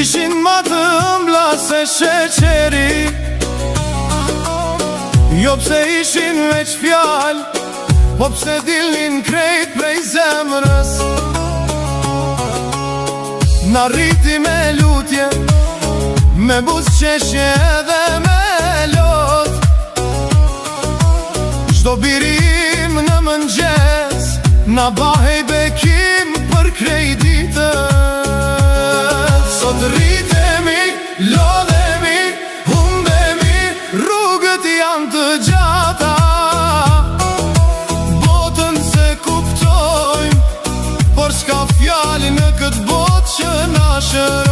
Ishin ma të ëmbla se sheqeri, jo pse ishin veç fjal, po pse dilnin krejt prej zemrës. Na rriti me lutje, me buzëqeshje edhe me lot. Çdo birim në mëngjes, na bahej bekim për krejt ditët. Sot rritemi, lodhemi, humbemi, rrugët janë të gjata. Botën se kuptojmë, por s'ka fjali në këtë botë që na shëron.